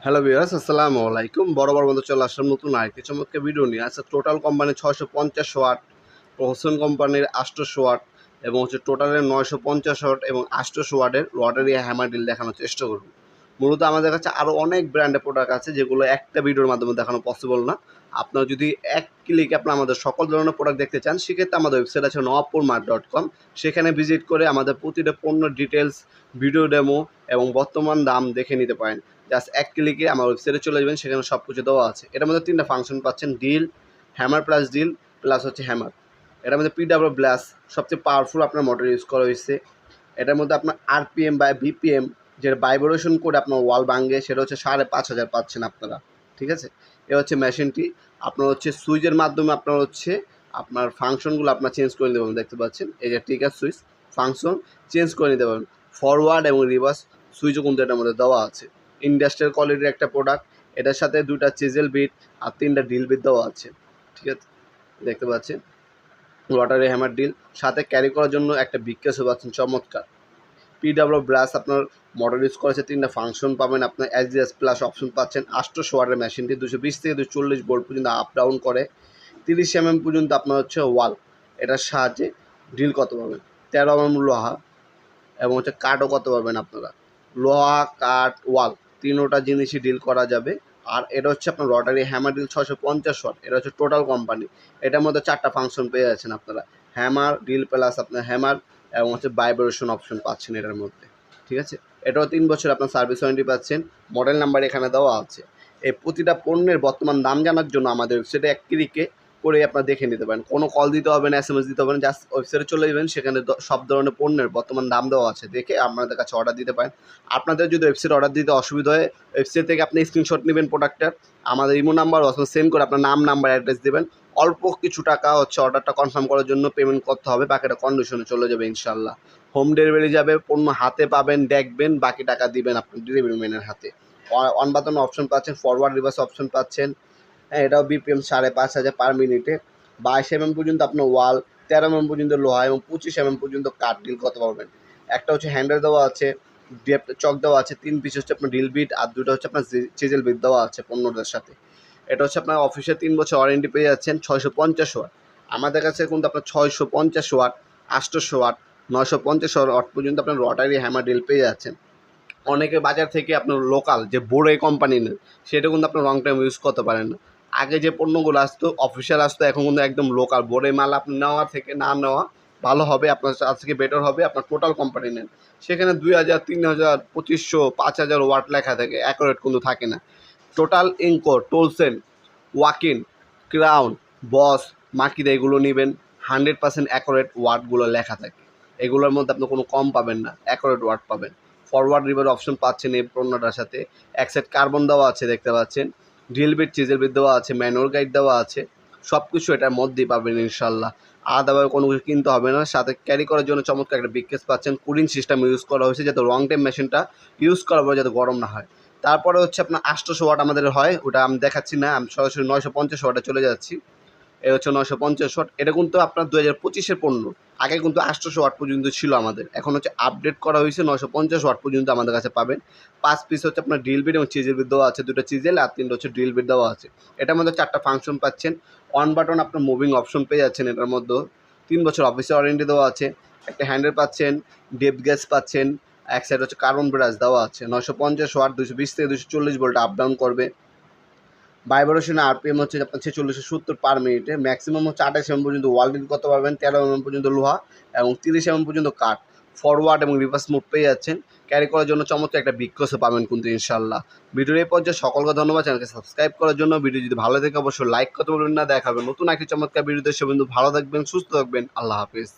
Hello viewers, আসসালামু আলাইকুম। বরাবর মতো চলে আসলাম নতুন আরেকটি চমৎকার ভিডিও নিয়ে। আচ্ছা, টোটাল কোম্পানি 650 ওয়াট, প্রহসন কোম্পানির 800 ওয়াট এবং টোটালের 950 ওয়াট এবং 800 ওয়াটের রটারি হ্যামার ড্রিল দেখানোর চেষ্টা করব। মূলত আমাদের কাছে আরও অনেক ব্র্যান্ডের প্রোডাক্ট আছে যেগুলো একটা ভিডিওর মাধ্যমে দেখানো পসিবল না। আপনারা যদি এক ক্লিকে আপনার আমাদের সকল ধরনের প্রোডাক্ট দেখতে চান, সেক্ষেত্রে আমাদের ওয়েবসাইট আছে nawabpurmart.com। সেখানে ভিজিট করে আমাদের প্রতিটা পণ্যের ডিটেলস, ভিডিও ডেমো এবং বর্তমান দাম দেখে নিতে পারেন। জাস্ট এক ক্লিকে আমার ওয়েবসাইটে চলে যাবেন, সেখানে সব কিছু দেওয়া আছে। এটার মধ্যে 3টা ফাংশন পাচ্ছেন: drill, hammer plus drill plus hammer. এটার মধ্যে পিডাব্লিউ ব্লাস সবচেয়ে পাওয়ারফুল আপনার মোটর ইউজ করা হয়েছে। এটার মধ্যে আপনার আরপিএম বা বিপিএম, যে ভাইব্রেশন করে আপনার ওয়াল ভাঙে, সেটা 5,500 পাচ্ছেন আপনারা। ঠিক আছে, এ মেশিনটি আপনার সুইচের মাধ্যমে আপনার ফাংশনগুলো আপনার চেঞ্জ করে নিতে পারবেন। দেখতে পাচ্ছেন এই যে ট্রিগার সুইচ, ফাংশন চেঞ্জ করে নিতে পারবেন। ফরওয়ার্ড এবং রিভার্স সুইচও কিন্তু এটার মধ্যে দেওয়া আছে। ইন্ডাস্ট্রিয়াল কোয়ালিটির একটা প্রোডাক্ট। এটার সাথে 2টা চিজেল বিট আর 3টা ড্রিল বিট দেওয়া আছে। ঠিক আছে, দেখতে পাচ্ছেন রটারি হ্যামার ড্রিল, সাথে ক্যারি করার জন্য একটা বিগ কেসও পাচ্ছেন চমৎকার। পিডাব্লিউ ব্রাস আপনার মোটর ইউজ করেছে, 3টা ফাংশন পাবেন। আপনার এসডিএস প্লাস অপশন পাচ্ছেন। 800 ওয়াটের মেশিনটি 220 থেকে 240 ভোল্ট পর্যন্ত আপ ডাউন করে। 30 পর্যন্ত আপনার ওয়াল, এটার সাহায্যে ড্রিল করতে পারবেন। 13 লোহা এবং কাঠও করতে পারবেন আপনারা। লোহা, কাঠ, ওয়াল তিনোটা জিনিসই ডিল করা যাবে। আর এটা আপনার রটারি হ্যামার ডিল 650 ওয়াট। এটা টোটাল কোম্পানি। এটার মধ্যে 4টা ফাংশন পেয়ে যাচ্ছেন আপনারা: হ্যামার, ডিল প্লাস আপনার হ্যামার এবং ভাইব্রেশন অপশন পাচ্ছেন এটার মধ্যে। ঠিক আছে, এটাও 3 বছর আপনার সার্ভিস ওয়ারেন্টি পাচ্ছেন। মডেল নাম্বার এখানে দেওয়া আছে। এই প্রতিটা পণ্যের বর্তমান দাম জানার জন্য আমাদের ওয়েবসাইটে এক ক্লিকে করে আপনারা দেখে নিতে পারেন। কোনো কল দিতে হবে না, এসএমএস দিতে হবে না। জাস্ট ওয়েবসাইটে চলে যাবেন, সেখানে সব ধরনের পণ্যের বর্তমান দাম দেওয়া আছে, দেখে আপনাদের কাছে অর্ডার দিতে পারেন। আপনাদের যদি ওয়েবসাইটে অর্ডার দিতে অসুবিধা হয়, ওয়েবসাইট থেকে আপনি স্ক্রিনশট নেবেন প্রোডাক্টটার, আমাদের ইমো নাম্বার অথবা সেন্ড করে আপনার নাম্বার, অ্যাড্রেস দেবেন। অল্প কিছু টাকা অর্ডারটা কনফার্ম করার জন্য পেমেন্ট করতে হবে, বাকিটা কন্ডিশনে চলে যাবে ইনশাল্লাহ। হোম ডেলিভারি যাবে, পণ্য হাতে পাবেন, দেখবেন, বাকি টাকা দিবেন আপনার ডেলিভারি ম্যানের হাতে। অন বাটন অপশন পাচ্ছেন, ফরওয়ার্ড রিভার্স অপশন পাচ্ছেন। হ্যাঁ, এটাও বিপিএম 5,500 পার মিনিটে। 22 পর্যন্ত আপনার ওয়াল, 13 পর্যন্ত লোহা এবং 25 পর্যন্ত কাঠ ডিল করতে পারবেন। একটা হ্যান্ডেল দেওয়া আছে, চক দেওয়া আছে, 3 পিস আপনার ডিল বিট আর 2টা আপনার চিজেল বিট দেওয়া আছে পণ্যটার সাথে। এটা আপনার অফিসে 3 বছর ওয়ারেন্টি পেয়ে যাচ্ছেন। 650 ওয়াট আমাদের কাছে কিন্তু আপনার 650 ওয়াট, 800 ওয়াট, 950 ওয়াট পর্যন্ত আপনার রটারি হ্যামার ডিল পেয়ে যাচ্ছেন। অনেকে বাজার থেকে আপনার লোকাল যে বোরে কোম্পানি নেন, সেটা কিন্তু আপনার লং টাইম ইউজ করতে পারেন না। আগে যে পণ্যগুলো আসতো অফিসিয়াল আসতো, এখন কিন্তু একদম লোকাল বোরে মাল আপনি নেওয়া থেকে না নেওয়া ভালো হবে, আপনার আজকে বেটার হবে। আপনার টোটাল কোম্পানি নেন, সেখানে 2,000, 3,000, 2,500, 5,000 ওয়াট লেখা থাকে, অ্যাকুরেট কিন্তু থাকে না। টোটাল ইনকো, টোলসেন, ওয়াকিন, ক্রাউন, বস, মাকিদা এগুলো নেবেন, 100% অ্যাকুরেট ওয়াটগুলো লেখা থাকে। এগুলোর মধ্যে আপনি কোনো কম পাবেন না, অ্যাকুরেট ওয়াট পাবেন। ফরওয়ার্ড রিভার অপশন পাচ্ছেন এই পণ্যটার সাথে। এক সেট কার্বন দেওয়া আছে, দেখতে পাচ্ছেন। ড্রিল বিট, চিজেল বিট দেওয়া আছে, ম্যানুয়াল গাইড দেওয়া আছে। সব কিছু এটার মধ্যেই পাবেন ইনশাল্লাহ। আলাদাভাবে কোনো কিছু কিনতে হবে না। সাথে ক্যারি করার জন্য চমৎকার একটা বিগ কেস পাচ্ছেন। কুলিং সিস্টেম ইউজ করা হয়েছে, যাতে লং টাইম মেশিনটা ইউজ করার পরে যাতে গরম না হয়। তারপরে আপনার 800 ওয়াট আমাদের হয়, ওটা আমি দেখাচ্ছি না, আমি সরাসরি 950 ওয়াটে চলে যাচ্ছি। এ 950 ওয়াট। এটা কিন্তু আপনার 2025-এর পণ্য। আগে কিন্তু 800 ওয়াট পর্যন্ত ছিল আমাদের, এখন আপডেট করা হয়েছে, 950 ওয়াট পর্যন্ত আমাদের কাছে পাবেন। 5 পিস আপনার ড্রিল বিট এবং চিজেল বিট দেওয়া আছে, 2টা চিজেল আর 3টা ড্রিল বিট দেওয়া আছে। এটার মধ্যে 4টা ফাংশন পাচ্ছেন। অন বাটন আপনার মুভিং অপশন পেয়ে যাচ্ছেন। এটার মধ্যে 3 বছর অফিসে ওয়ারেন্টি দেওয়া আছে। একটা হ্যান্ডেল পাচ্ছেন, ডেপ গ্যাস পাচ্ছেন। এক সাইড কার্বন ব্রাশ দেওয়া আছে। 950 ওয়াট, 220 থেকে 240 ভোল্ট আপ ডাউন করবে। ভাইব্রেশন আরপিএম আপনার 4670 পার মিনিটে। ম্যাক্সিমাম 28 পর্যন্ত ওয়াল ডিল করতে পারবেন, 13 পর্যন্ত লোহা এবং 30 পর্যন্ত কাঠ। ফরওয়ার্ড এবং রিভার্স মোড পেয়ে যাচ্ছেন। ক্যারি করার জন্য চমৎকার একটা বিগ কেসও পাবেন কিন্তু ইনশাল্লাহ। ভিডিওর এই পর্যায়ে সকলকে ধন্যবাদ। চ্যানেলকে সাবস্ক্রাইব করার জন্য। ভিডিও যদি ভালো থাকে অবশ্যই লাইক করতে বলবেন না। দেখা হবে নতুন একটি চমৎকার ভিডিওতে। সে বন্ধু ভালো থাকবেন, সুস্থ থাকবেন। আল্লাহ হাফিজ।